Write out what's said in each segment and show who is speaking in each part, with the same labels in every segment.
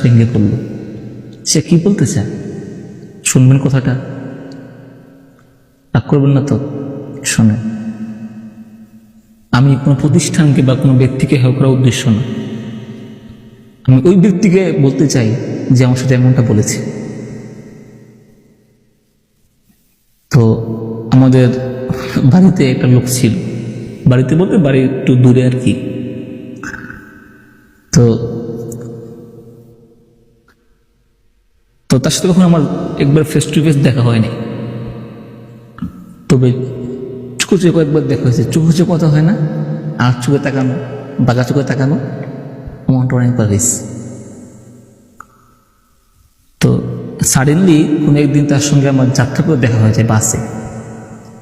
Speaker 1: ভেঙে পড়ল। সে কি বলতে চায় শুনবেন কথাটা, রাগ করবেন না তো? শোনেন, আমি কোনো প্রতিষ্ঠানকে বা কোনো ব্যক্তিকে হেয় করার উদ্দেশ্য না, আমি ওই ব্যক্তিকে বলতে চাই যে আমার সাথে এমনটা বলেছে। তো আমাদের বাড়িতে একটা লোক ছিল, বাড়িতে বলতে বাড়ি একটু দূরে আর কি। তো তো তার সাথে কখনো আমার একবার ফেস টু ফেস দেখা হয়নি, তবে চোখে চোখে একবার দেখা হয়েছে। চোখে চোখে কথা হয় না, আর চোখে তাকানো, বাঘা চোখে তাকানো, এমনটা অনেকবার হয়েছে। তো সাডেনলি কোনো একদিন তার সঙ্গে আমার যাত্রাপথে দেখা হয়ে যায়, বাসে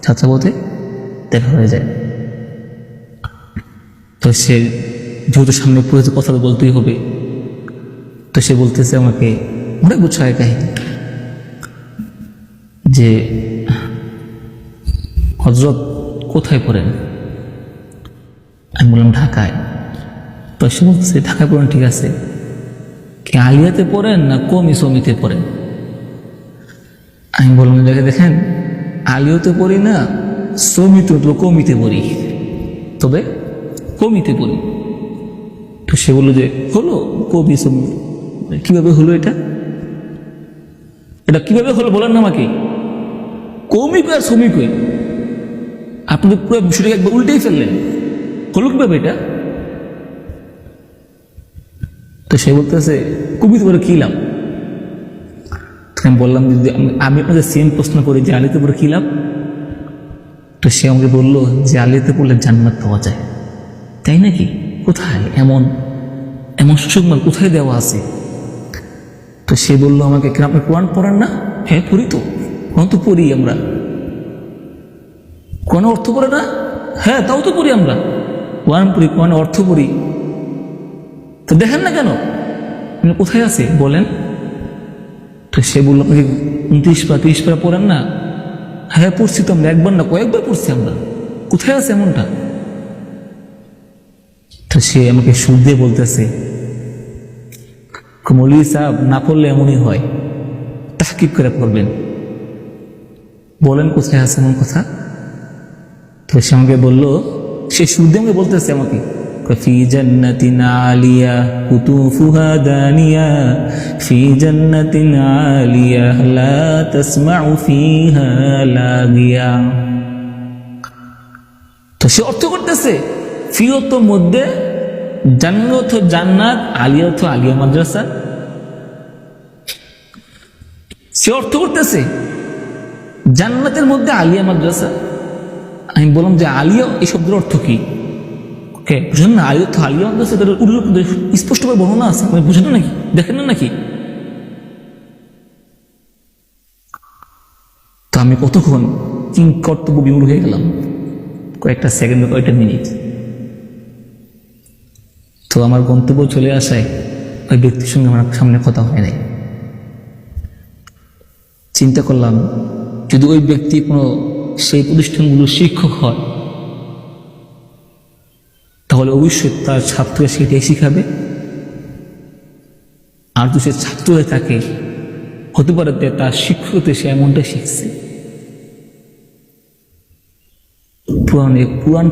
Speaker 1: যাত্রাপথে দেখা হয়ে যায়। তো সে যেহেতু সামনে পড়ে কথা তো বলতেই হবে, তো সে বলতেছে আমাকে অনেক গুছায় কাহিনী যে হযরত কোথায় পড়েন? আমি বললাম ঢাকায়। তো সে বলতেছে ঢাকায় পড়েন, ঠিক আছে, কি আলিয়াতে পড়েন না কমি সমিতে পড়েন? আমি বললাম দেখেন, আলিয়াতে পড়ি না, সমিতে কমিতে পড়ি, তবে কমিতে পড়ি। তো সে বললো যে হলো কবি সমি, কিভাবে হলো এটা? এটা কিভাবে হলো বলেন না আমাকে। কৌমিক আর শ্রমিক, আপনি পুরো বিষয়টাকে একবার উল্টেই ফেললেন, হলো কিভাবে এটা? তো সে বলতেছে কবিতে পরে কি লাভ? আমি বললাম যদি আমি আপনাদের সেম প্রশ্ন করি যে আলিতে পরে কি লাভ? তো সে আমাকে বললো যে আলিতে পড়লে জান্নাত পাওয়া যায়। তাই নাকি? কোথায় এমন এমন সুযোগ মাল কোথায় দেওয়া আছে? তো সে বললো আমাকে, কেন আপনি কোরআন পড়েন না? হ্যাঁ পড়ি তো, কোরআন তো পড়ি আমরা। কোরআন অর্থ পড়ে না? হ্যাঁ তাও তো পড়ি আমরা, কোরআন পড়ি, কোরআন অর্থ পড়ি। তো দেখেন না কেন, কোথায় আছে বলেন? তো সে বললো আপনাকে 29 পা 30 পা পড়েন না? হ্যাঁ পড়ছি তো আমরা, একবার না কয়েকবার পড়ছি আমরা, কোথায় আছে এমনটা? তো সে আমাকে সুর দিয়ে বলতেছে মৌলভী সাহেব না পড়লে এমনই হয়, তাহকিক করে পড়বেন, বলেন কোথায় আছে এমন কথা? তো সে আমাকে বললো, সে সুর দিয়ে আমাকে বলতেছে আমাকে ফি জান্নাতিন আলিয়া কুতুফুহা দানিয়া ফি জান্নাতিন আলিয়া লা তাসমাউ ফিহা লাগিয়া। তো সে অর্থ করতেছে ফি অর্থ মধ্যে, জান্নাত জান্নাত, আলিয়া অর্থ আলিয়া মাদ্রাসা। সে অর্থ করতেছে জান্নাতের মধ্যে আলিয়া মাদ্রাসা। আমি বললাম যে আলিয়া এই শব্দের অর্থ কি? বুঝেন না? আলিয়া অর্থ আলিয়া মাদ্রাসা, তাদের উল্লেখ স্পষ্টভাবে বর্ণনা আছে, আপনি বুঝেন না নাকি? দেখেন না নাকি? তো আমি কতক্ষণ কিং কর্তব্য বিমূঢ় হয়ে গেলাম, কয়েকটা সেকেন্ড, কয়েকটা মিনিট। তো আমার গন্তব্য চলে আসায় ওই ব্যক্তির সঙ্গে আমার সামনে কথা হয় নাই। চিন্তা করলাম যদি ওই ব্যক্তি কোনো সেই প্রতিষ্ঠানগুলোর শিক্ষক হয়, তাহলে অবশ্যই তার ছাত্ররা সেটাই শিখাবে। আর যদি সে ছাত্র হয়ে থাকে, হতে পারে তার শিক্ষকতে সে এমনটা শিখছে। পুরাণ